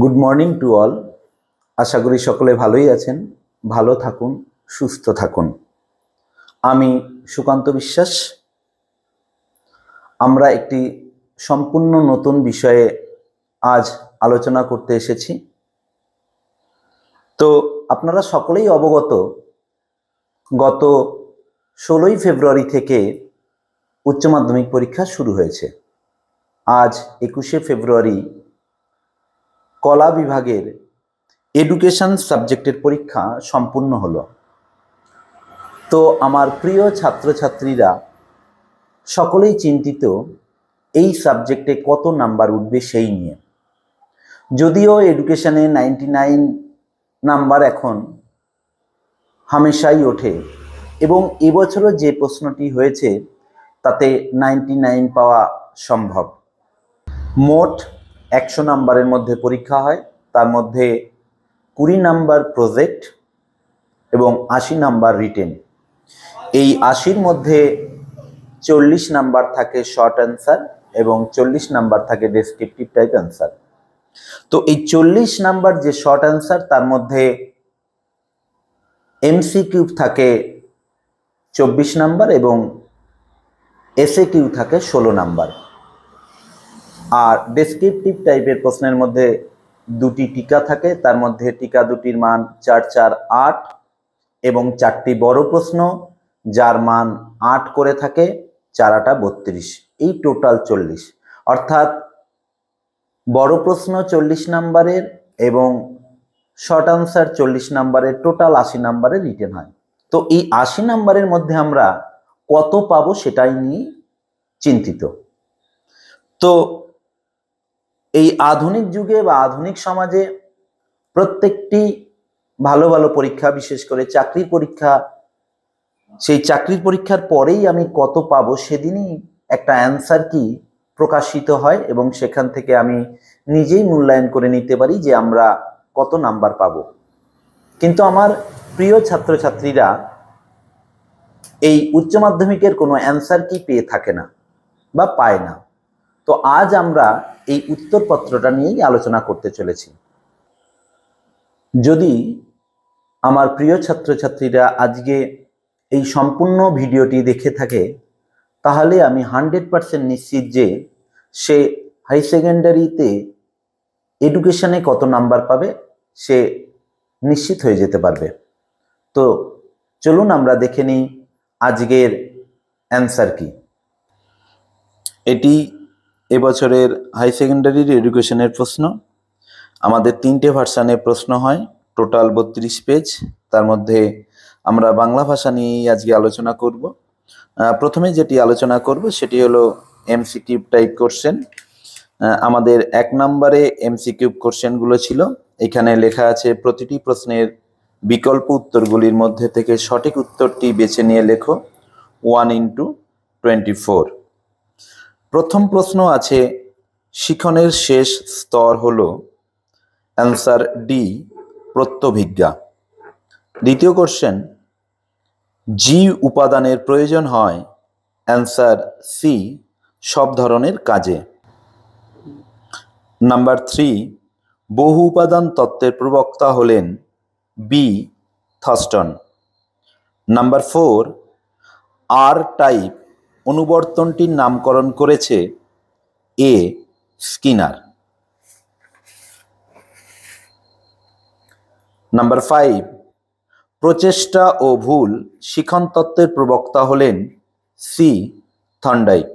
Good morning to all. আশা করি সকলে ভালোই আছেন। ভালো থাকুন, সুস্থ থাকুন। আমি সুকান্ত বিশ্বাস। আমরা একটি সম্পূর্ণ নতুন বিষয়ে আজ আলোচনা করতে এসেছি। তো আপনারা সকলেই অবগত, গত 16ই ফেব্রুয়ারি থেকে উচ্চ মাধ্যমিক পরীক্ষা শুরু হয়েছে। আজ 21শে ফেব্রুয়ারি কলা বিভাগের এডুকেশন সাবজেক্টের পরীক্ষা সম্পূর্ণ হলো। তো আমার প্রিয় ছাত্রছাত্রীরা সকলেই চিন্তিত এই সাবজেক্টে কত নাম্বার উঠবে সেই নিয়ে। যদিও এডুকেশনে 99 নাম্বার এখন হামেশাই ওঠে, এবং এবছরও যে প্রশ্নটি হয়েছে তাতে 99 পাওয়া সম্ভব। মোট 100 নাম্বারের মধ্যে পরীক্ষা হয়, তার মধ্যে 20 নাম্বার প্রজেক্ট এবং 80 নাম্বার রিটেন। এই 80-র মধ্যে 40 নাম্বার থাকে শর্ট অ্যান্সার এবং 40 নাম্বার থাকে ডেসক্রিপটিভ টাইপ অ্যান্সার। তো এই 40 নাম্বার যে শর্ট অ্যান্সার, তার মধ্যে এমসিকিউ থাকে 24 নাম্বার এবং এসএকিউ থাকে 16 নাম্বার। আর ডেসক্রিপটিভ টাইপের প্রশ্নের মধ্যে দুটি টিকা থাকে, তার মধ্যে টিকা দুটির মান 4 4 8 এবং 4টি বড় প্রশ্ন যার মান 8 করে থাকে, 4 8 32, এই টোটাল 40। অর্থাৎ বড় প্রশ্ন 40 নাম্বারের এবং শর্ট আনসার 40 নাম্বারের, টোটাল 80 নাম্বারের রিটেন হয়। তো এই 80 নাম্বারের মধ্যে আমরা কত পাবো সেটাই নিয়ে চিন্তিত। তো এই আধুনিক যুগে বা আধুনিক সমাজে প্রত্যেকটি ভালো ভালো পরীক্ষা, বিশেষ করে চাকরির পরীক্ষা, সেই চাকরির পরীক্ষার পরেই আমি কত পাবো সেদিনই একটা অ্যান্সার কি প্রকাশিত হয়, এবং সেখান থেকে আমি নিজেই মূল্যায়ন করে নিতে পারি যে আমরা কত নাম্বার পাবো। কিন্তু আমার প্রিয় ছাত্রছাত্রীরা এই উচ্চ মাধ্যমিকের কোনো অ্যান্সার কি পেয়ে থাকে না বা পায় না। তো আজ আমরা এই উত্তরপত্রটা নিয়েই আলোচনা করতে চলেছি। যদি আমার প্রিয় ছাত্রছাত্রীরা আজকে এই সম্পূর্ণ ভিডিওটি দেখে থাকে, তাহলে আমি 100% নিশ্চিত যে সে হাই সেকেন্ডারিতে এডুকেশনে কত নাম্বার পাবে সে নিশ্চিত হয়ে যেতে পারবে। তো চলুন আমরা দেখে নিই আজকের অ্যান্সার কি। এটি এবছরের হাই সেকেন্ডারির এডুকেশনের প্রশ্ন। আমাদের 3টে ভার্সানে প্রশ্ন হয়, টোটাল 32 পেজ। তার মধ্যে আমরা বাংলা ভাষা নিয়েই আজকে আলোচনা করব। প্রথমে যেটি আলোচনা করব সেটি হলো এমসিকিউ টাইপ কোশ্চেন। আমাদের 1 নম্বরে এমসিকিউ কোশ্চেনগুলো ছিল। এখানে লেখা আছে প্রতিটি প্রশ্নের বিকল্প উত্তরগুলির মধ্যে থেকে সঠিক উত্তরটি বেছে নিয়ে লেখো 1 × 24। প্রথম প্রশ্ন আছে শিখনের শেষ স্তর হলো অ্যান্সার ডি, প্রত্যভিজ্ঞা। দ্বিতীয় কোশ্চেন, জি উপাদানের প্রয়োজন হয় অ্যান্সার সি, সব ধরনের কাজে। নাম্বার 3, বহু উপাদান তত্ত্বের প্রবক্তা হলেন বি, থার্স্টন। নাম্বার 4, আর টাইপ অনুবর্তনটির নামকরণ করেছে এ, স্কিনার। নাম্বার 5, প্রচেষ্টা ও ভুল শিখন তত্ত্বের প্রবক্তা হলেন সি, থর্নডাইক।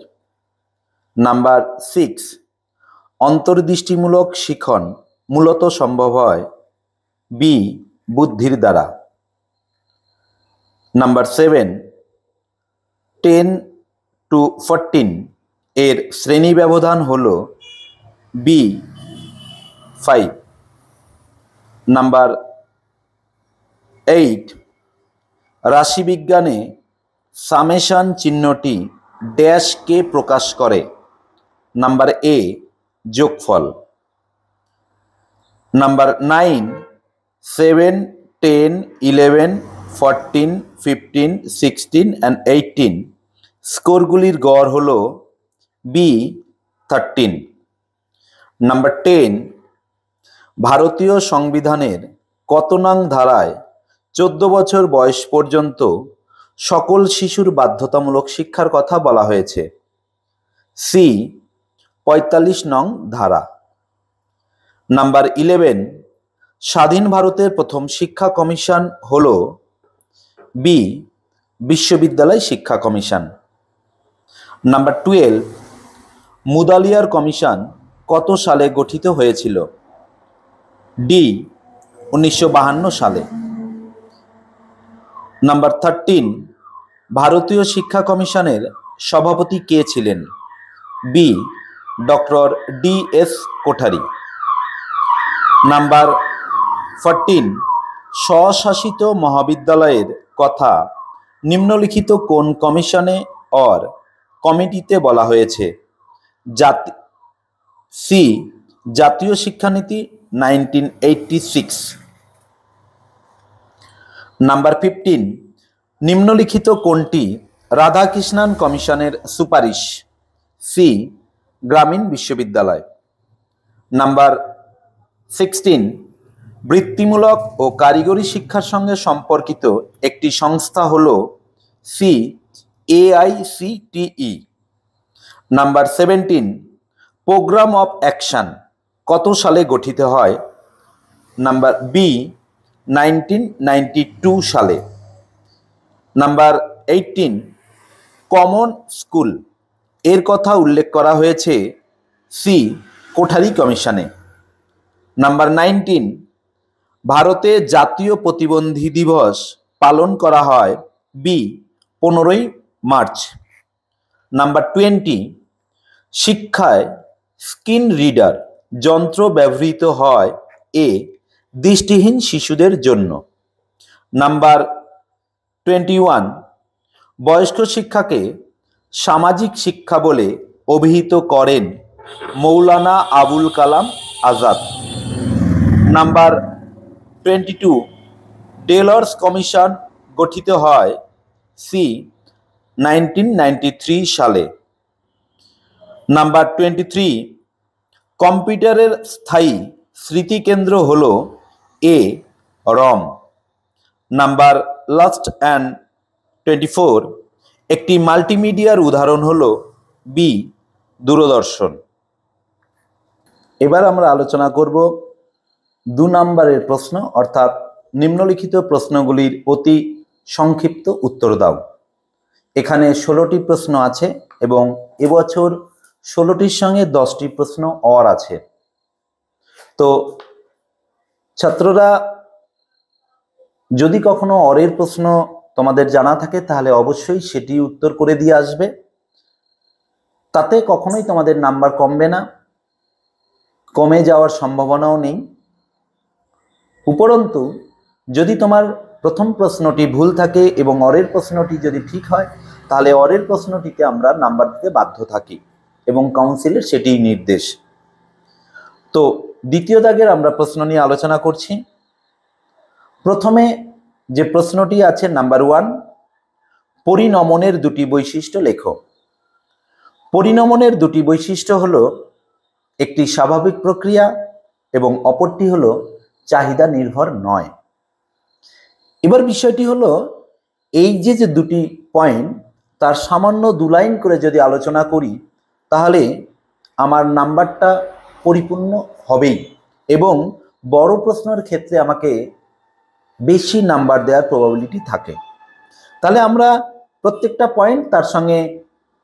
নাম্বার 6, অন্তর্দৃষ্টিমূলক শিখন মূলত সম্ভব হয় বি, বুদ্ধির দ্বারা। নাম্বার 7, 10 to 14 এর শ্রেণী ব্যবধান হল বি, 5। নাম্বার 8, রাশিবিজ্ঞানে সামেশন চিহ্নটি ড্যাশকে প্রকাশ করে। নাম্বার এ, যোগফল। নাম্বার 9, 7, 10, 11, 14, 15, 16 and 18 স্কোরগুলির গড় হল বি, 13। নাম্বার 10, ভারতীয় সংবিধানের কত নং ধারায় 14 বছর বয়স পর্যন্ত সকল শিশুর বাধ্যতামূলক শিক্ষার কথা বলা হয়েছে? সি 45 নং ধারা। নাম্বার 11, স্বাধীন ভারতের প্রথম শিক্ষা কমিশন হল? বি বিশ্ববিদ্যালয় শিক্ষা কমিশন। নাম্বার 12, মুদালিয়ার কমিশন কত সালে গঠিত হয়েছিল? ডি 1952 সালে। নাম্বার 13, ভারতীয় শিক্ষা কমিশনের সভাপতি কে ছিলেন? B doctor D S. Kothari. Number 14, স্বশাসিত মহাবিদ্যালয়ের কথা নিম্নলিখিত কোন কমিশনে অর কমিটিতে বলা হয়েছে? সি জাতীয় শিক্ষানীতি 1986। নাম্বার 15, নিম্নলিখিত কোনটি রাধাকৃষ্ণন কমিশনের সুপারিশ? সি গ্রামীণ বিশ্ববিদ্যালয়। নাম্বার 16, বৃত্তিমূলক ও কারিগরি শিক্ষার সঙ্গে সম্পর্কিত একটি সংস্থা হল? C AICTE। Number 17, programme of action কত সালে গঠিত হয়? নাম্বার বি 1992 সালে। নাম্বার 18, কমন স্কুল এর কথা উল্লেখ করা হয়েছে? সি কোঠারি কমিশনে। নাম্বার 19, ভারতে জাতীয় প্রতিবন্ধী দিবস পালন করা হয়? B 15ই March. নাম্বার 20, শিক্ষায় স্ক্রিন রিডার যন্ত্র ব্যবহৃত হয়? এ দৃষ্টিহীন শিশুদের জন্য। নাম্বার 21, বয়স্ক শিক্ষাকে সামাজিক শিক্ষা বলে অভিহিত করেন Maulana Abul Kalam Azad. Number 22, Taylor's commission গঠিত হয়? সি 1993 সালে। নাম্বার 23, কম্পিউটারের স্থায়ী স্মৃতিকেন্দ্র হল? এ রম। নাম্বার লাস্ট অ্যান্ড 24, একটি মাল্টিমিডিয়ার উদাহরণ হল? বি দূরদর্শন। এবার আমরা আলোচনা করব 2 নম্বরের প্রশ্ন, অর্থাৎ নিম্নলিখিত প্রশ্নগুলির অতি সংক্ষিপ্ত উত্তর দাও। এখানে 16টি প্রশ্ন আছে এবং এবছর 16টির সঙ্গে 10টি প্রশ্ন অর আছে। তো ছাত্ররা, যদি কখনো অরের প্রশ্ন তোমাদের জানা থাকে তাহলে অবশ্যই সেটি উত্তর করে দিয়ে আসবে, তাতে কখনোই তোমাদের নাম্বার কমবে না, কমে যাওয়ার সম্ভাবনাও নেই। উপরন্তু যদি তোমার প্রথম প্রশ্নটি ভুল থাকে এবং অরের প্রশ্নটি যদি ঠিক হয় তাহলে অরের প্রশ্নটিতে আমরা নাম্বার দিতে বাধ্য থাকি এবং কাউন্সিলের সেটি নির্দেশ। তো দ্বিতীয় দাগের আমরা প্রশ্ন নিয়ে আলোচনা করছি। প্রথমে যে প্রশ্নটি আছে নাম্বার 1, পরিণমনের 2টি বৈশিষ্ট্য লেখো। পরিণমনের 2টি বৈশিষ্ট্য হলো একটি স্বাভাবিক প্রক্রিয়া এবং অপরটি হলো চাহিদা নির্ভর নয়। এবার বিষয়টি হলো এই যে 2টি পয়েন্ট তার সামান্য 2 লাইন করে যদি আলোচনা করি তাহলে আমার নাম্বারটা পরিপূর্ণ হবেই এবং বড় প্রশ্নের ক্ষেত্রে আমাকে বেশি নাম্বার দেওয়ার প্রবাবিলিটি থাকে। তাহলে আমরা প্রত্যেকটা পয়েন্ট তার সঙ্গে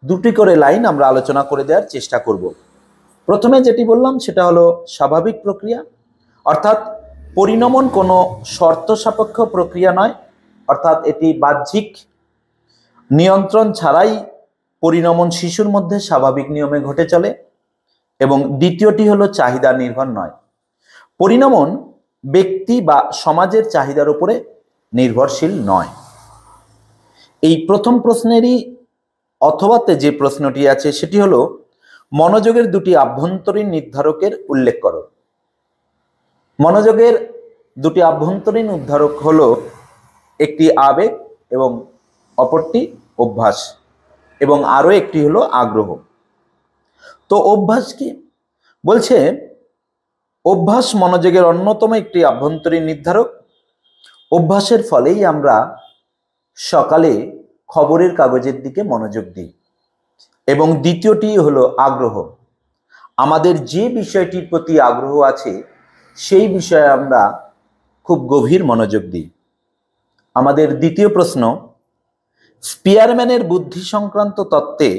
2টি করে লাইন আমরা আলোচনা করে দেওয়ার চেষ্টা করব। প্রথমে যেটি বললাম সেটা হলো স্বাভাবিক প্রক্রিয়া, অর্থাৎ পরিণমন কোনো শর্ত সাপেক্ষ প্রক্রিয়া নয়, অর্থাৎ এটি বাহ্যিক নিয়ন্ত্রণ ছাড়াই পরিণমন শিশুর মধ্যে স্বাভাবিক নিয়মে ঘটে চলে। এবং দ্বিতীয়টি হলো চাহিদা নির্ভর নয়, পরিণমন ব্যক্তি বা সমাজের চাহিদার উপরে নির্ভরশীল নয়। এই প্রথম প্রশ্নেরই অথবাতে যে প্রশ্নটি আছে সেটি হলো মনোযোগের 2টি আভ্যন্তরীণ নির্ধারকের উল্লেখ করো। মনোযোগের 2টি আভ্যন্তরীণ নির্ধারক হলো একটি আবেগ এবং অপরটি অভ্যাস, এবং আরও একটি হলো আগ্রহ। তো অভ্যাস কি বলছে? অভ্যাস মনোযোগের অন্যতম একটি আভ্যন্তরীণ নির্ধারক। অভ্যাসের ফলেই আমরা সকালে খবরের কাগজের দিকে মনোযোগ দিই। এবং দ্বিতীয়টি হলো আগ্রহ। আমাদের যে বিষয়টির প্রতি আগ্রহ আছে সেই বিষয়ে আমরা খুব গভীর মনোযোগ দিই। আমাদের দ্বিতীয় প্রশ্ন, স্পিয়ারম্যানের বুদ্ধি সংক্রান্ত তত্ত্বে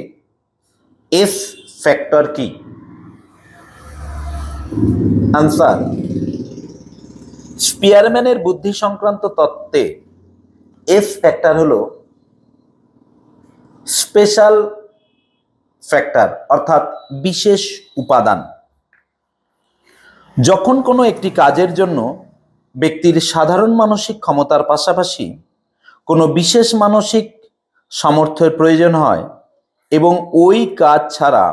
এস ফ্যাক্টর কি? আনসার, স্পিয়ারম্যানের বুদ্ধি সংক্রান্ত তত্ত্বে এস ফ্যাক্টর হলো স্পেশাল ফ্যাক্টর, অর্থাৎ বিশেষ উপাদান। যখন কোনো একটি কাজের জন্য ব্যক্তির সাধারণ মানসিক ক্ষমতার পাশাপাশি কোনো বিশেষ মানসিক সামর্থ্যের প্রয়োজন হয় এবং ওই কাজ ছাড়া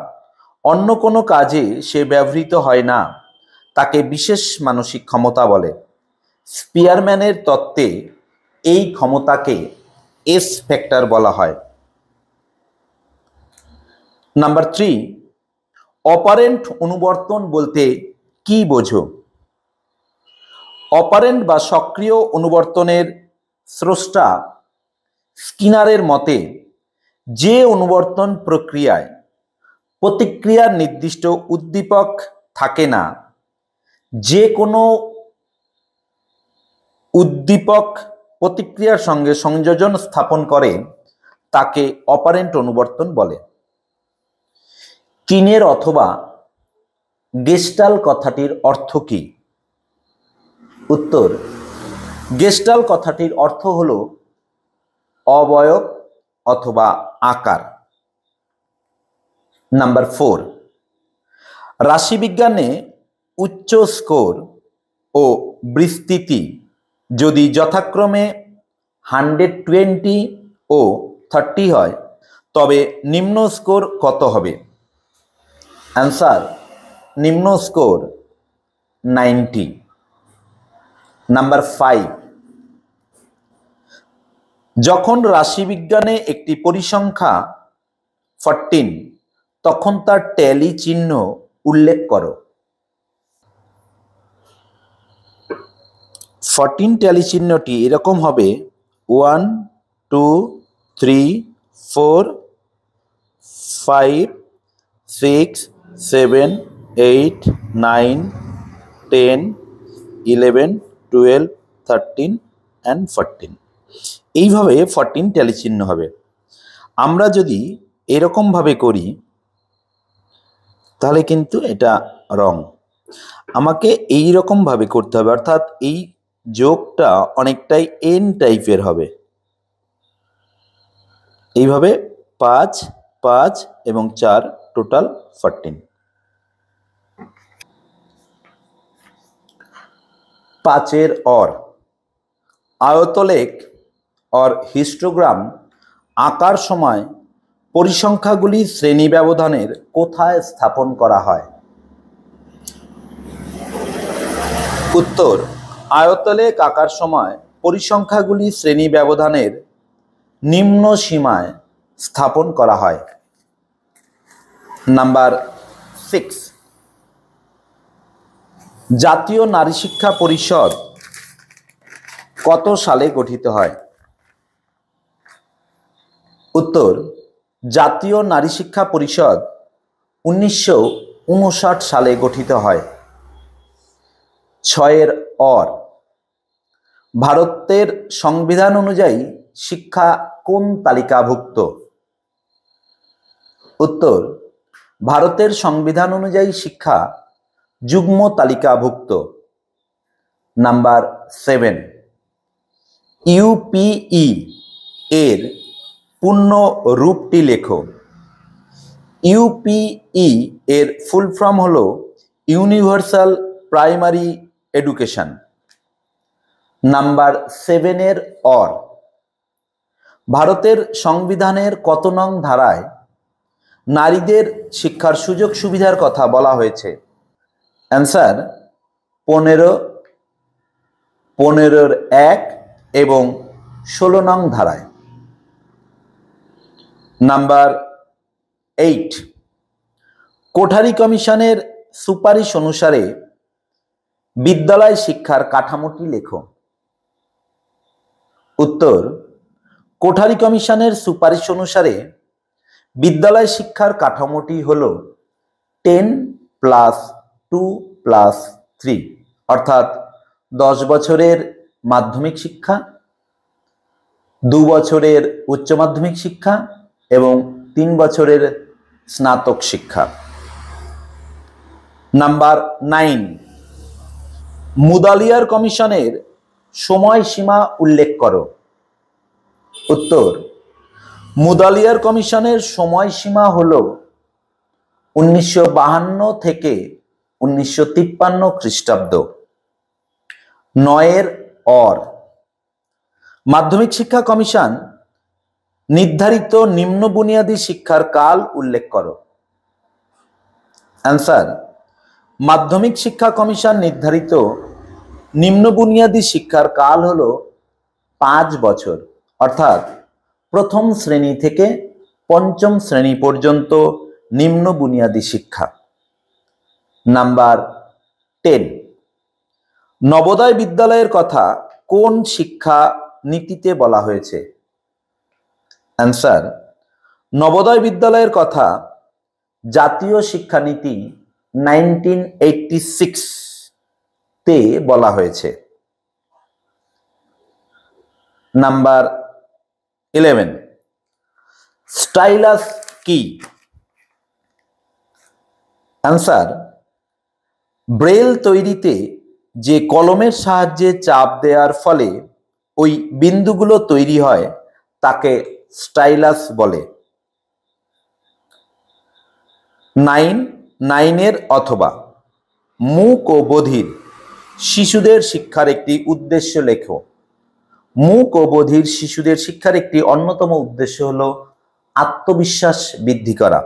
অন্য কোনো কাজে সে ব্যবহৃত হয় না, তাকে বিশেষ মানসিক ক্ষমতা বলে। স্পিয়ারম্যানের তত্ত্বে এই ক্ষমতাকে এস ফ্যাক্টর বলা হয়। নাম্বার 3, অপারেন্ট অনুবর্তন বলতে কি বোঝো? অপারেন্ট বা সক্রিয় অনুবর্তনের স্রষ্টা স্কিনারের মতে যে অনুবর্তন প্রক্রিয়ায় প্রতিক্রিয়ার নির্দিষ্ট উদ্দীপক থাকে না, যে কোনো উদ্দীপক প্রতিক্রিয়ার সঙ্গে সংযোজন স্থাপন করে তাকে অপারেন্ট অনুবর্তন বলে। কিনের অথবা গেস্টাল কথাটির অর্থ কি? উত্তর, গেস্টাল কথাটির অর্থ হলো অবয়ব অথবা আকার। নাম্বার 4, রাশিবিজ্ঞানে উচ্চ স্কোর ও বিস্তৃতি যদি যথাক্রমে 120 ও 30 হয় তবে নিম্ন স্কোর কত হবে? অ্যান্সার, নিম্ন স্কোর 90। নাম্বার 5, যখন রাশিবিজ্ঞানে একটি পরিসংখ্যা 14 তখন তার ট্যালি চিহ্ন উল্লেখ করো। 14 ট্যালি চিহ্নটি এরকম হবে 1 2 3 4 5 6 7 8 9 10 11 12 13 and 14। এইভাবে 14 ট্যালি চিহ্ন হবে। আমরা যদি এরকমভাবে করি তাহলে কিন্তু এটা রং। আমাকে এই রকমভাবে করতে হবে, অর্থাৎ এই যোগটা অনেকটাই এন টাইপের হবে। এইভাবে 5 5 এবং 4 টোটাল 14। 5 অর আয়তলেখ অর হিস্টোগ্রাম আঁকার সময় পরিসংখ্যাগুলি শ্রেণী ব্যবধানের কোথায় স্থাপন করা হয়? উত্তর, আয়তলেখ আঁকার সময় পরিসংখ্যাগুলি শ্রেণী ব্যবধানের নিম্ন সীমায় স্থাপন করা হয়। নাম্বার 6, জাতীয় নারী শিক্ষা পরিষদ কত সালে গঠিত হয়? উত্তর, জাতীয় নারী শিক্ষা পরিষদ 1959 সালে গঠিত হয়। 6 অর ভারতের সংবিধান অনুযায়ী শিক্ষা কোন তালিকাভুক্ত? উত্তর, ভারতের সংবিধান অনুযায়ী শিক্ষা যুগ্ম তালিকাভুক্ত। নাম্বার 7, ইউপিই এর পূর্ণ রূপটি লেখো। ইউপিই এর ফুল ফর্ম হলো universal primary education. Number 7 or ভারতের সংবিধানের কত নং ধারায় নারীদের শিক্ষার সুযোগ সুবিধার কথা বলা হয়েছে? অ্যান্সার, 15, 15(1) এবং 16 নং ধারায়। নাম্বার 8, কোঠারি কমিশনের সুপারিশ অনুসারে বিদ্যালয় শিক্ষার কাঠামোটি লেখো। উত্তর, কোঠারি কমিশনের সুপারিশ অনুসারে বিদ্যালয় শিক্ষার কাঠামোটি হল 10+2+3, অর্থাৎ 10 বছরের মাধ্যমিক শিক্ষা, 2 বছরের উচ্চ মাধ্যমিক শিক্ষা এবং 3 বছরের স্নাতক শিক্ষা। নাম্বার 9, মুদালিয়ার কমিশনের সময়সীমা উল্লেখ করো। উত্তর, মুদালিয়ার কমিশনের সময়সীমা হল 1952 থেকে 1953 খ্রিস্টাব্দ। 9 অর, মাধ্যমিক শিক্ষা কমিশন নির্ধারিত নিম্ন বুনিয়াদী শিক্ষার কাল উল্লেখ করো। অ্যান্সার, মাধ্যমিক শিক্ষা কমিশন নির্ধারিত নিম্ন বুনিয়াদী শিক্ষার কাল হলো 5 বছর, অর্থাৎ প্রথম শ্রেণী থেকে পঞ্চম শ্রেণী পর্যন্ত নিম্ন বুনিয়াদী শিক্ষা। নাম্বার 10, নবোদয় বিদ্যালয়ের কথা কোন শিক্ষা নীতিতে বলা হয়েছে? অ্যান্সার, নবোদয় বিদ্যালয়ের কথা জাতীয় শিক্ষানীতি 1986 তে বলা হয়েছে। নাম্বার 11, স্টাইলাস কি? অ্যান্সার, ব্রেল তৈরিতে যে কলমের সাহায্যে চাপ দেওয়ার ফলে ওই বিন্দুগুলো তৈরি হয় তাকে স্টাইলাস বলে। 9 অথবা মূক ও বধির শিশুদের শিক্ষার একটি উদ্দেশ্য লেখো। মূক ও বধির শিশুদের শিক্ষার একটি অন্যতম উদ্দেশ্য হলো আত্মবিশ্বাস বৃদ্ধি করা।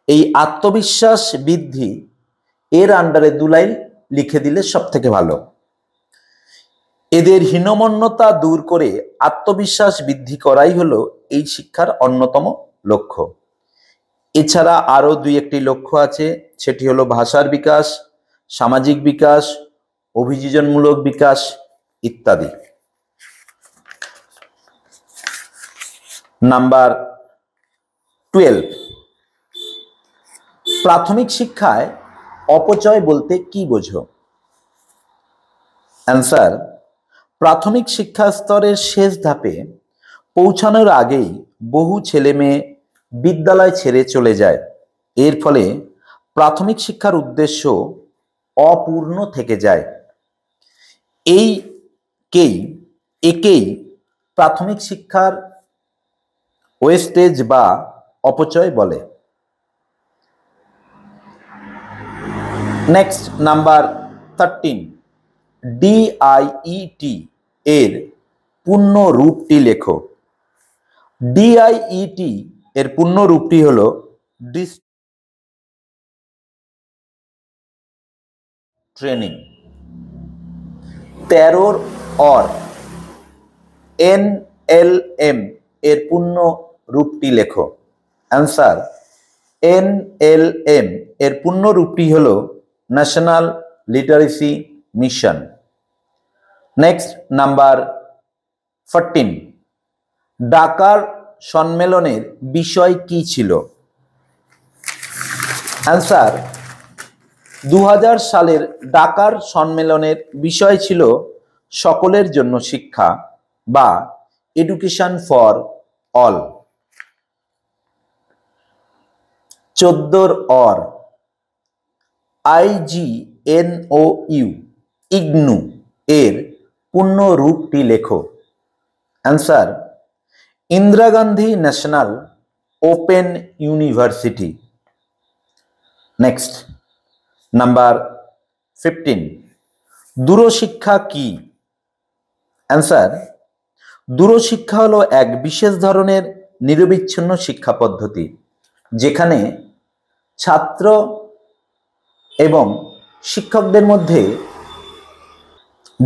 এই আত্মবিশ্বাস বৃদ্ধি এর আন্ডারে 2 লাইন লিখে দিলে সব থেকে ভালো। এদের হীনমন্যতা দূর করে আত্মবিশ্বাস বৃদ্ধি করাই হলো এই শিক্ষার অন্যতম লক্ষ্য। এছাড়া আরো 2-1টি লক্ষ্য আছে, সেটি হলো ভাষার বিকাশ, সামাজিক বিকাশ, অভিযোজনমূলক বিকাশ ইত্যাদি। নাম্বার 12, প্রাথমিক শিক্ষায় অপচয় বলতে কি বোঝো? অ্যান্সার, প্রাথমিক শিক্ষা স্তরের শেষ ধাপে পৌঁছানোর আগেই বহু ছেলে মেয়ে বিদ্যালয় ছেড়ে চলে যায়। এর ফলে প্রাথমিক শিক্ষার উদ্দেশ্য অপূর্ণ থেকে যায়। একেই প্রাথমিক শিক্ষার ওয়েস্টেজ বা অপচয় বলে। নেক্সট, নাম্বার 13, DIET এর পূর্ণ রূপটি লেখো। DIET এর পূর্ণ রূপটি হলো ট্রেনিং। 13 অর NLM এর পূর্ণ রূপটি লেখো। অ্যান্সার, NLM এর পূর্ণ রূপটি হলো national literacy mission. Next, number 14, ঢাকার সম্মেলনের বিষয় কি ছিল? অ্যান্সার, 2000 সালের ঢাকার সম্মেলনের বিষয় ছিল সকলের জন্য শিক্ষা বা education for all. 14 or IGNOU IGNOU এর পূর্ণ রূপটি লেখো। Answer, Indira Gandhi national open university. Next, number 15, দূরশিক্ষা কি? অ্যান্সার, দূরশিক্ষা হলো এক বিশেষ ধরনের নিরবিচ্ছিন্ন শিক্ষা পদ্ধতি যেখানে ছাত্র এবং শিক্ষকদের মধ্যে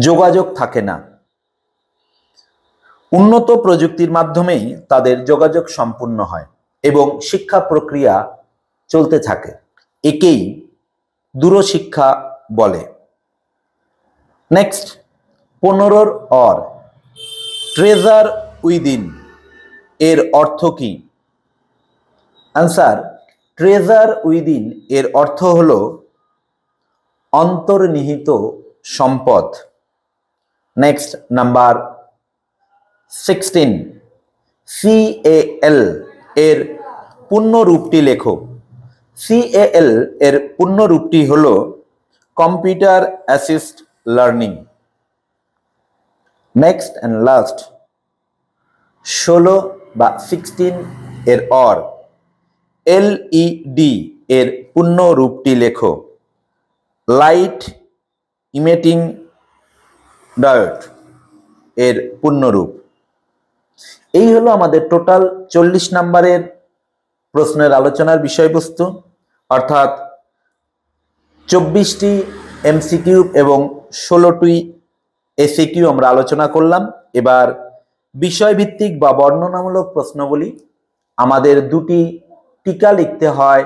যোগাযোগ থাকে না। উন্নত প্রযুক্তির মাধ্যমেই তাদের যোগাযোগ সম্পূর্ণ হয় এবং শিক্ষা প্রক্রিয়া চলতে থাকে। একেই দূরশিক্ষা বলে। নেক্সট 15 অর ট্রেজার উইদিন এর অর্থ কি? আনসার, ট্রেজার উইদিন এর অর্থ হলো অন্তর্নিহিত সম্পদ। নেক্সট নাম্বার 16, CAL এর পূর্ণ রূপটি লেখো। CAL এর পূর্ণ রূপটি হলো computer assist learning. Next and last 16 বা 16 এর অর LED এর পূর্ণ রূপটি লেখো। লাইট ইমিটিং ডায়োড এর পূর্ণ রূপ। এই হলো আমাদের টোটাল 40 নম্বরের প্রশ্নের আলোচনার বিষয়বস্তু, অর্থাৎ 24টি MCQ এবং 16টি SAQ আমরা আলোচনা করলাম। এবার বিষয়ভিত্তিক বা বর্ণনামূলক প্রশ্নগুলি, আমাদের দুটি টিকা লিখতে হয়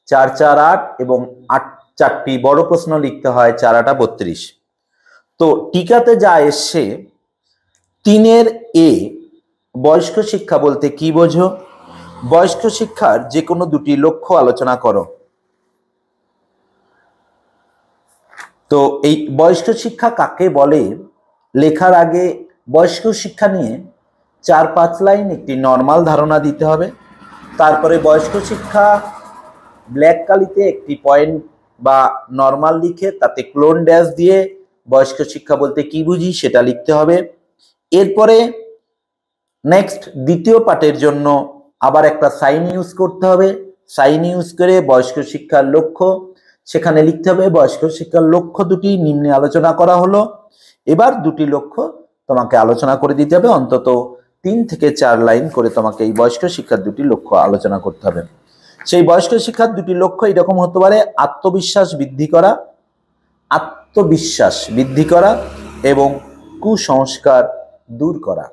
4 4 8 এবং 4টি বড় প্রশ্ন লিখতে হয় 4 8 32। তো টিকাতে যা এসছে 3 A, বয়স্ক শিক্ষা বলতে কি বোঝো? বয়স্ক শিক্ষার যে কোনো দুটি লক্ষ্য আলোচনা করো। তো এই বয়স্ক শিক্ষা কাকে বলে লেখার আগে বয়স্ক শিক্ষা নিয়ে 4-5 লাইন একটি নর্মাল ধারণা দিতে হবে। তারপরে বয়স্ক শিক্ষা ব্ল্যাক কালিতে একটি পয়েন্ট বা নর্মাল লিখে তাতে ক্লোন ড্যাশ দিয়ে বয়স্ক শিক্ষা বলতে কি বুঝি সেটা লিখতে হবে। এরপরে নেক্সট দ্বিতীয় পার্টের জন্য আবার একটা সাইন ইউজ করতে হবে। সাইন ইউজ করে বয়স্ক শিক্ষার লক্ষ্য সেখানে লিখতে হবে। বয়স্ক শিক্ষার লক্ষ্য দুটি নিম্নে আলোচনা করা হলো। এবার দুটি লক্ষ্য তোমাকে আলোচনা করে দিতে হবে, অন্তত 3 থেকে 4 লাইন করে তোমাকে এই বয়স্ক শিক্ষার দুটি লক্ষ্য আলোচনা করতে হবে। সেই বয়স্ক শিক্ষার দুটি লক্ষ্য এরকম হতে পারে: আত্মবিশ্বাস বৃদ্ধি করা এবং কুসংস্কার দূর করা।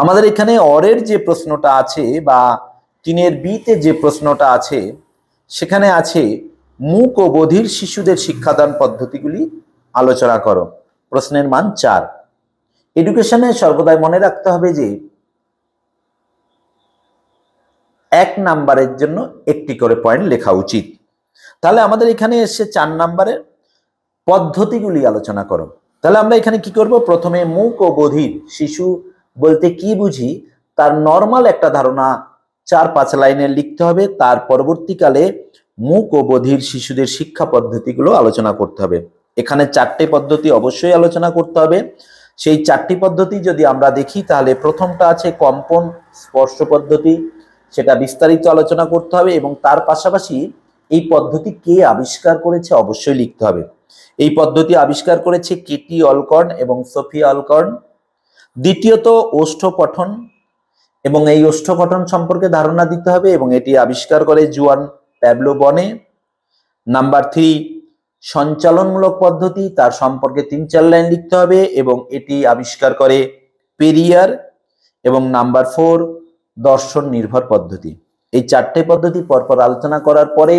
আমাদের এখানে অরের যে প্রশ্নটা আছে বা 3 বিতে যে প্রশ্নটা আছে সেখানে আছে মূক ও বধির শিশুদের শিক্ষাদান পদ্ধতিগুলি আলোচনা করো। প্রশ্নের মান 4। এডুকেশনে সর্বদাই মনে রাখতে হবে যে 1 নাম্বারের জন্য একটি করে পয়েন্ট লেখা উচিত। তাহলে আমাদের এখানে এসে 4 নাম্বারের পদ্ধতিগুলি আলোচনা করো। তাহলে আমরা এখানে কি করব? প্রথমে মূক ও বধির শিশু বলতে কি বুঝি তার নর্মাল একটা ধারণা 4-5 লাইনের লিখতে হবে। তার পরবর্তীকালে মূক ও বধির শিশুদের শিক্ষা পদ্ধতিগুলো আলোচনা করতে হবে। এখানে 4টে পদ্ধতি অবশ্যই আলোচনা করতে হবে। সেই 4টি পদ্ধতি যদি আমরা দেখি তাহলে প্রথমটা আছে কম্পন স্পর্শ পদ্ধতি, সেটা বিস্তারিত আলোচনা করতে হবে এবং তার পাশাপাশি এই পদ্ধতি কে আবিষ্কার করেছে অবশ্যই লিখতে হবে। এই পদ্ধতি আবিষ্কার করেছে কেটি অলকর্ন এবং সোফিয়া অলকর্ন। দ্বিতীয়ত ওষ্ঠ পঠন, এবং এই ওষ্ঠ পঠন সম্পর্কে ধারণা দিতে হবে এবং এটি আবিষ্কার করে জুয়ান প্যাবলো বনে। নাম্বার 3 সঞ্চালনমূলক পদ্ধতি, তার সম্পর্কে 3-4 লাইন লিখতে হবে এবং এটি আবিষ্কার করে পেরিয়ার। এবং নাম্বার 4 দর্শন নির্ভর পদ্ধতি। এই 4টে পদ্ধতি পরপর আলোচনা করার পরে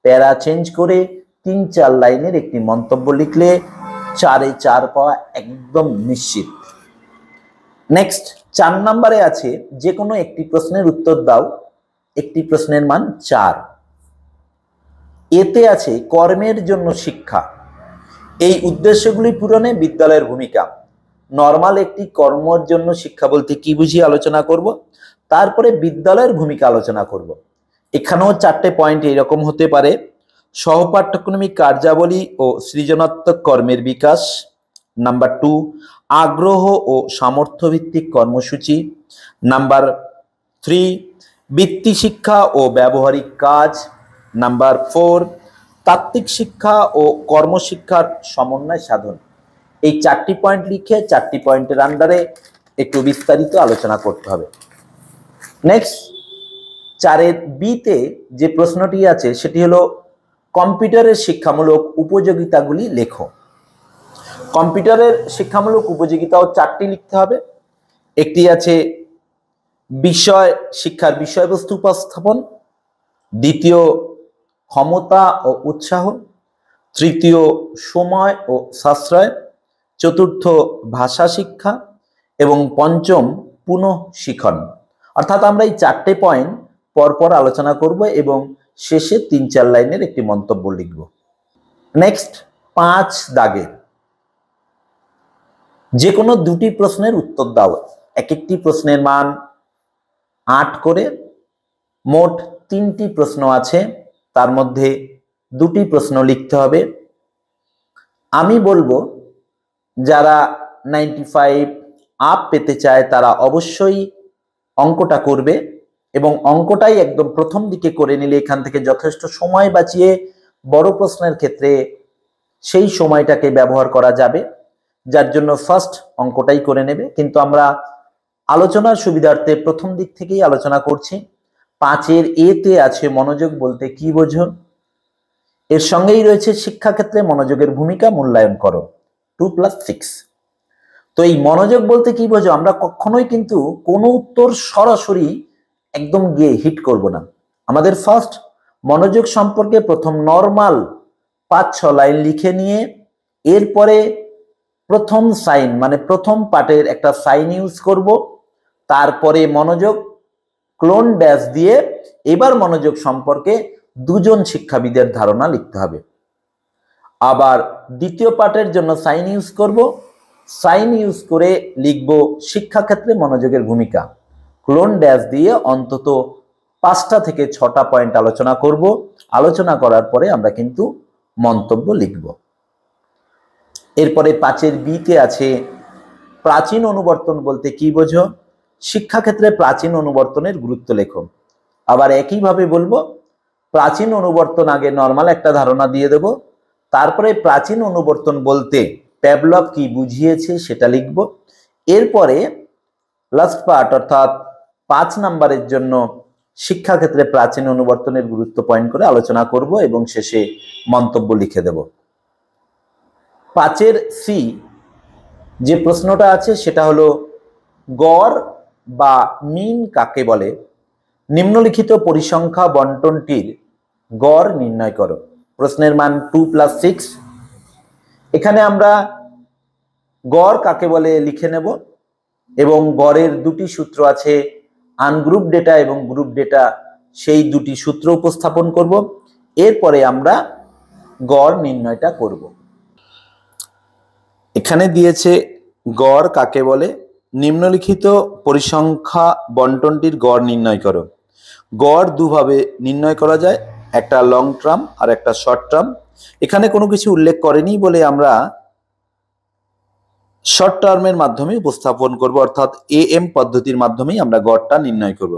প্যারা চেঞ্জ করে 3-4 লাইনের একটি মন্তব্য লিখলে 4-এ 4 পাওয়া একদম নিশ্চিত। নেক্সট 4 নম্বরে আছে যে কোনো একটি প্রশ্নের উত্তর দাও। একটি প্রশ্নের মান 4। এতে আছে কর্মের জন্য শিক্ষা, এই উদ্দেশ্যগুলি পূরণে বিদ্যালয়ের ভূমিকা। নর্মাল একটি কর্মের জন্য শিক্ষা বলতে কি বুঝি আলোচনা করব, তারপরে বিদ্যালয়ের ভূমিকা আলোচনা করব। এখানেও 4টে পয়েন্ট এরকম হতে পারে: সহপাঠ্যক্রমিক কার্যাবলী ও সৃজনাত্মক কর্মের বিকাশ। নাম্বার 2 আগ্রহ ও সামর্থ্য ভিত্তিক কর্মসূচি। নাম্বার 3 বৃত্তি শিক্ষা ও ব্যবহারিক কাজ। নাম্বার 4 তাত্ত্বিক শিক্ষা ও কর্মশিক্ষার সমন্বয় সাধন। এই 4টি পয়েন্ট লিখে 4টি পয়েন্টের আন্ডারে একটু বিস্তারিত আলোচনা করতে হবে। নেক্সট 4 বিতে যে প্রশ্নটি আছে সেটি হলো কম্পিউটারের শিক্ষামূলক উপযোগিতাগুলি লেখো। কম্পিউটারের শিক্ষামূলক উপযোগিতাও 4টি লিখতে হবে। একটি আছে শিক্ষার বিষয়বস্তু উপস্থাপন, দ্বিতীয় ক্ষমতা ও উৎসাহ, তৃতীয় সময় ও সাশ্রয়, চতুর্থ ভাষা শিক্ষা এবং পঞ্চম পুনঃশিখন। অর্থাৎ আমরা এই 4টে পয়েন্ট পরপর আলোচনা করব এবং শেষে 3-4 লাইনের একটি মন্তব্য লিখব। নেক্সট 5 দাগে যে কোনো দুটি প্রশ্নের উত্তর দাও। এক একটি প্রশ্নের মান 8 করে, মোট 3টি প্রশ্ন আছে, তার মধ্যে 2টি প্রশ্ন লিখতে হবে। আমি বলবো যারা 95 আপ পেতে চায় তারা অবশ্যই অঙ্কটা করবে এবং অঙ্কটাই একদম প্রথম দিকে করে নিলে এখান থেকে যথেষ্ট সময় বাঁচিয়ে বড় প্রশ্নের ক্ষেত্রে সেই সময়টাকে ব্যবহার করা যাবে, যার জন্য ফার্স্ট অঙ্কটাই করে নেবে। কিন্তু আমরা আলোচনার সুবিধার্থে প্রথম দিক থেকেই আলোচনা করছি। 5-এর এতে আছে মনোযোগ বলতে কি বোঝো, এর সঙ্গেই রয়েছে শিক্ষাক্ষেত্রে মনোযোগের ভূমিকা মূল্যায়ন করো 2+6। তো এই মনোযোগ বলতে কি বোঝো, আমরা কখনোই কিন্তু কোনো উত্তর সরাসরি একদম গিয়ে হিট করব না। আমাদের ফার্স্ট মনোযোগ সম্পর্কে প্রথম নর্মাল 5-6 লাইন লিখে নিয়ে এরপরে প্রথম সাইন মানে প্রথম পার্টের একটা সাইন ইউজ করব, তারপরে মনোযোগ ক্লোন ড্যাশ দিয়ে এবার মনোযোগ সম্পর্কে 2জন শিক্ষাবিদের ধারণা লিখতে হবে। আবার দ্বিতীয় পার্টের জন্য সাইন ইউজ করব, সাইন ইউজ করে লিখব শিক্ষাক্ষেত্রে মনোযোগের ভূমিকা, ক্লোন ড্যাশ দিয়ে অন্তত 5টা থেকে 6টা পয়েন্ট আলোচনা করব। আলোচনা করার পরে আমরা কিন্তু মন্তব্য লিখব। এরপরে 5-এর বিতে আছে প্রাচীন অনুবর্তন বলতে কি বোঝো, শিক্ষাক্ষেত্রে প্রাচীন অনুবর্তনের গুরুত্ব লেখো। আবার একইভাবে বলবো প্রাচীন অনুবর্তন আগে নর্মাল একটা ধারণা দিয়ে দেব, তারপরে প্রাচীন অনুবর্তন বলতে প্যাভলভ কি বুঝিয়েছে সেটা লিখব। এরপরে লাস্ট পার্ট অর্থাৎ 5 নাম্বারের জন্য শিক্ষাক্ষেত্রে প্রাচীন অনুবর্তনের গুরুত্ব পয়েন্ট করে আলোচনা করব এবং শেষে মন্তব্য লিখে দেব। 5-এর সি যে প্রশ্নটা আছে সেটা হলো গড় বা মিন কাকে বলে, নিম্নলিখিত পরিসংখ্যা বন্টনটির গড় নির্ণয় করো। প্রশ্নের মান 2+6। এখানে আমরা গড় কাকে বলে লিখে নেব এবং গড়ের 2টি সূত্র আছে, আনগ্রুপ ডেটা এবং গ্রুপ ডেটা, সেই 2টি সূত্র উপস্থাপন করব। এরপরে আমরা গড় নির্ণয়টা করব। এখানে দিয়েছে গড় কাকে বলে, নিম্নলিখিত পরিসংখ্যা বন্টনটির গড় নির্ণয় করো। গড় দুভাবে নির্ণয় করা যায়, একটা লং টার্ম আর একটা শর্ট টার্ম। এখানে কোনো কিছু উল্লেখ করেনি বলে আমরা শর্ট টার্মের মাধ্যমে উপস্থাপন করব, অর্থাৎ AM পদ্ধতির মাধ্যমেই আমরা গড়টা নির্ণয় করব।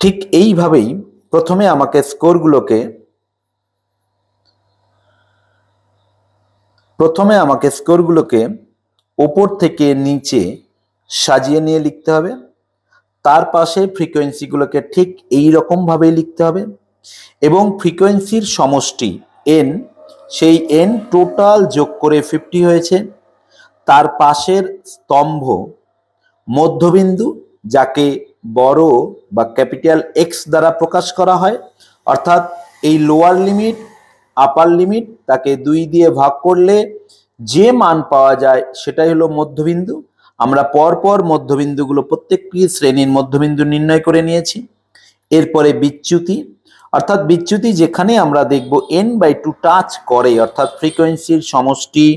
ঠিক এইভাবেই প্রথমে আমাকে স্কোরগুলোকে উপর থেকে নিচে সাজিয়ে নিয়ে লিখতে হবে। তার পাশে ফ্রিকোয়েন্সিগুলোকে ঠিক এই রকম ভাবে লিখতে হবে এবং ফ্রিকোয়েন্সির সমষ্টি n, সেই n টোটাল যোগ করে 50 হয়েছে। তার পাশের স্তম্ভ মধ্যবিন্দু, যাকে বড় বা ক্যাপিটাল X দ্বারা প্রকাশ করা হয়, অর্থাৎ এই লোয়ার লিমিট আপার লিমিট তাকে 2 দিয়ে ভাগ করলে যে মান পাওয়া যায় সেটাই হলো মধ্যবিন্দু। আমরা পরপর মধ্যবিন্দুগুলো প্রত্যেকটি শ্রেণীর মধ্যবিন্দু নির্ণয় করে নিয়েছি। এরপরে বিচ্যুতি, অর্থাৎ বিচ্যুতি যেখানে আমরা দেখব n/2 টাচ করে, অর্থাৎ ফ্রিকোয়েন্সির সমষ্টি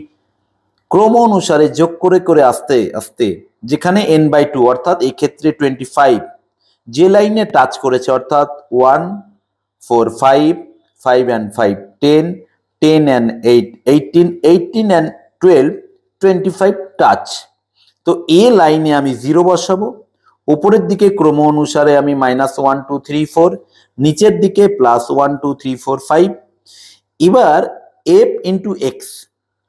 ক্রম অনুসারে যোগ করে করে আস্তে আস্তে যেখানে n/2 অর্থাৎ এই ক্ষেত্রে 25 যে লাইনে টাচ করেছে, অর্থাৎ 1 4 5 5 and 5 10 10 and 8 18 18 and 12 25 টাচ। তো এ লাইনে আমি 0 বসাবো, উপরের দিকে ক্রম অনুসারে আমি -1 2 3 4, নিচের দিকে +1 2 3 4 5। এবার f × x,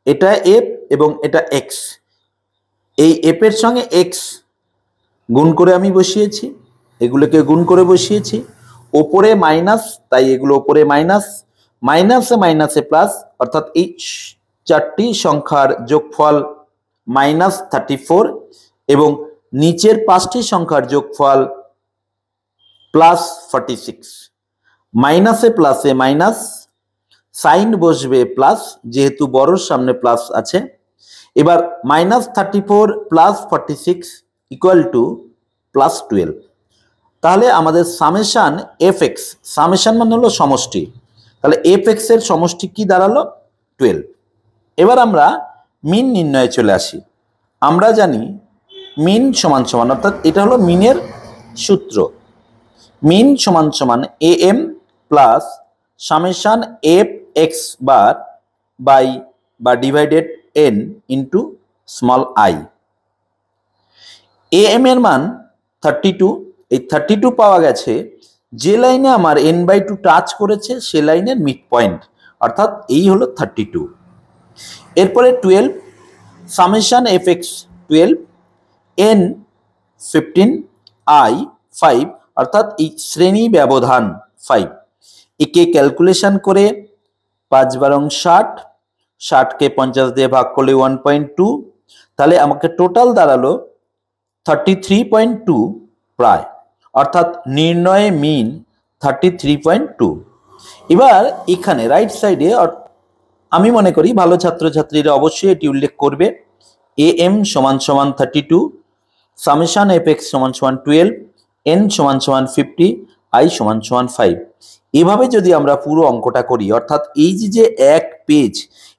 এটা f এবং এটা x, এই f এর সঙ্গে x গুণ করে আমি বসিয়েছি, এগুলোকে গুণ করে বসিয়েছি। ওপরে মাইনাস, তাই এগুলো ওপরে মাইনাস, মাইনাসে মাইনাসে প্লাস, অর্থাৎ এই 4টি সংখ্যার যোগফল -34 এবং নিচের 5টি সংখ্যার যোগফল +46। মাইনাসে প্লাসে মাইনাস, সাইন বসবে প্লাস, যেহেতু বড়র সামনে প্লাস আছে। এবার -34 প্লাস 46 ইকুয়াল টু +12। তাহলে আমাদের সামেশান এফ এক্স, সামেশান মানে হলো সমষ্টি, তাহলে এফ এক্স এর সমষ্টি কি দাঁড়ালো 12। এবার আমরা মিন নির্ণয়ে চলে আসি। আমরা জানি মিন সমান সমান, অর্থাৎ এটা হলো মিনের সূত্র, মিন সমান সমান A M plus summation f x bar by বা divided n into small i. A M এর মান 32, এই 32 পাওয়া গেছে যে লাইনে আমার n/2 টাচ করেছে সে লাইনের মিড পয়েন্ট, অর্থাৎ এই হলো 32। এরপরে 12 summation f x 12 n 15 i 5, অর্থাৎ এই শ্রেণী ব্যবধান 5। একে ক্যালকুলেশন করে 5 × 60, 60কে 50 দিয়ে ভাগ করলে 1.2, তাহলে আমাকে টোটাল দাঁড়ালো 33.2 প্রায়, অর্থাৎ নির্ণয়ে মিন 33.2। এবার এখানে রাইট সাইডে আমি মনে করি ভালো ছাত্রছাত্রীরা অবশ্যই এটি উল্লেখ করবে, এ এম সমান সমান 32, সামেশান এফ এক্স সমান সমান 12, এন সমান সমান 50, আই সমান সমান 5। এভাবে যদি আমরা পুরো অঙ্কটা করি, অর্থাৎ এই যে এক পেজ,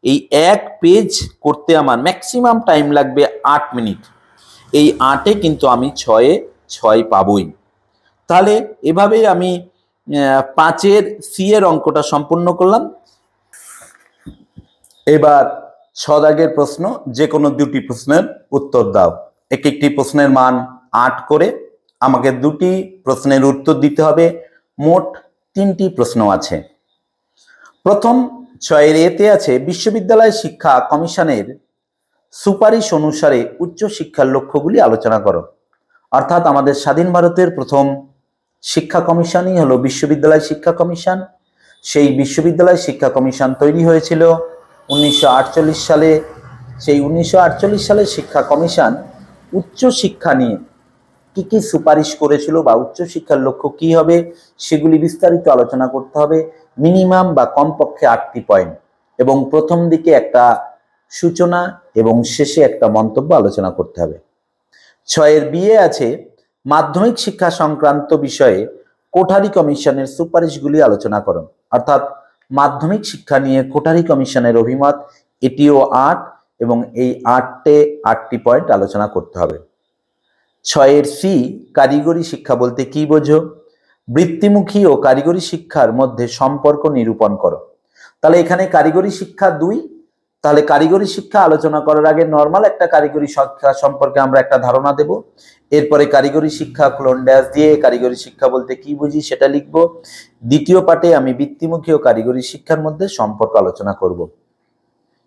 এই এক পেজ করতে আমার ম্যাক্সিমাম টাইম লাগবে 8 মিনিট। এই 8-এ কিন্তু আমি 6-এ 6 পাবই। তাহলে এভাবেই আমি 5-এর সি এর অঙ্কটা সম্পূর্ণ করলাম। এবার 6 দাগের প্রশ্ন, যে কোনো দুটি প্রশ্নের উত্তর দাও। একটি প্রশ্নের মান 8 করে, আমাকে দুটি প্রশ্নের উত্তর দিতে হবে। মোট 3টি প্রশ্ন আছে। প্রথম 6-এর এতে আছে বিশ্ববিদ্যালয় শিক্ষা কমিশনের সুপারিশ অনুসারে উচ্চশিক্ষার লক্ষ্যগুলি আলোচনা করো। অর্থাৎ আমাদের স্বাধীন ভারতের প্রথম শিক্ষা কমিশনই হলো বিশ্ববিদ্যালয় শিক্ষা কমিশন। সেই বিশ্ববিদ্যালয় শিক্ষা কমিশন তৈরি হয়েছিল 1948 সালে। সেই 1948 সালের শিক্ষা কমিশন উচ্চশিক্ষা নিয়ে কি কি সুপারিশ করেছিল বা উচ্চশিক্ষার লক্ষ্য কি হবে সেগুলি বিস্তারিত আলোচনা করতে হবে। মিনিমাম বা কমপক্ষে 8টি পয়েন্ট, এবং প্রথম দিকে একটা সূচনা এবং শেষে একটা মন্তব্য আলোচনা করতে হবে। 6-এর বিয়ে আছে মাধ্যমিক শিক্ষা সংক্রান্ত বিষয়ে কোঠারি কমিশনের সুপারিশগুলি আলোচনা করো। অর্থাৎ মাধ্যমিক শিক্ষা নিয়ে কোঠারি কমিশনের অভিমত, এটিও 8, এবং এই 8টি পয়েন্ট আলোচনা করতে হবে। 6-এর সি কারিগরি শিক্ষা বলতে কি বোঝো? বৃত্তিমুখী ও কারিগরি শিক্ষার মধ্যে সম্পর্ক নিরূপণ করো। তাহলে এখানে কারিগরি শিক্ষা 2। তাহলে কারিগরি শিক্ষা আলোচনা করার আগে নর্মাল একটা কারিগরি শিক্ষা সম্পর্কে আমরা একটা ধারণা দেব। এরপরে কারিগরি শিক্ষা ক্লোন ড্যাশ দিয়ে কারিগরি শিক্ষা বলতে কি বুঝি সেটা লিখব। দ্বিতীয় পাঠে আমি বৃত্তিমুখী ও কারিগরি শিক্ষার মধ্যে সম্পর্ক আলোচনা করব।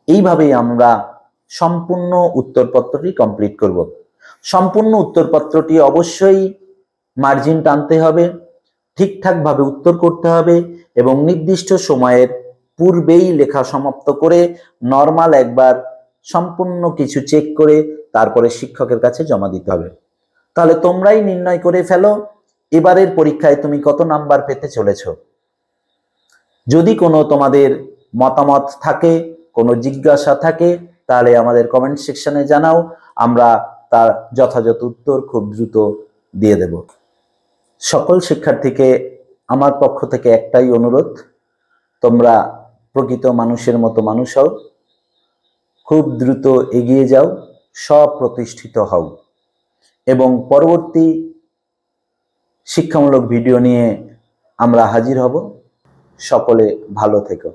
এইভাবেই আমরা সম্পূর্ণ উত্তরপত্রটি কমপ্লিট করব। সম্পূর্ণ উত্তরপত্রটি অবশ্যই মার্জিন টানতে হবে, ঠিকঠাকভাবে উত্তর করতে হবে, এবং নির্দিষ্ট সময়ের পূর্বেই লেখা সমাপ্ত করে নর্মাল একবার সম্পূর্ণ কিছু চেক করে তারপরে শিক্ষকের কাছে জমা দিতে হবে। তাহলে তোমরাই নির্ণয় করে ফেলো এবারের পরীক্ষায় তুমি কত নাম্বার পেতে চলেছ। যদি কোনো তোমাদের মতামত থাকে, কোনো জিজ্ঞাসা থাকে, তাহলে আমাদের কমেন্ট সেকশনে জানাও, আমরা তার যথাযথ উত্তর খুব দ্রুত দিয়ে দেব। সকল শিক্ষার্থীকে আমার পক্ষ থেকে একটাই অনুরোধ, তোমরা প্রকৃত মানুষের মতো মানুষ হও, খুব দ্রুত এগিয়ে যাও, স্বপ্রতিষ্ঠিত হও, এবং পরবর্তী শিক্ষামূলক ভিডিও নিয়ে আমরা হাজির হব। সকলে ভালো থেকো।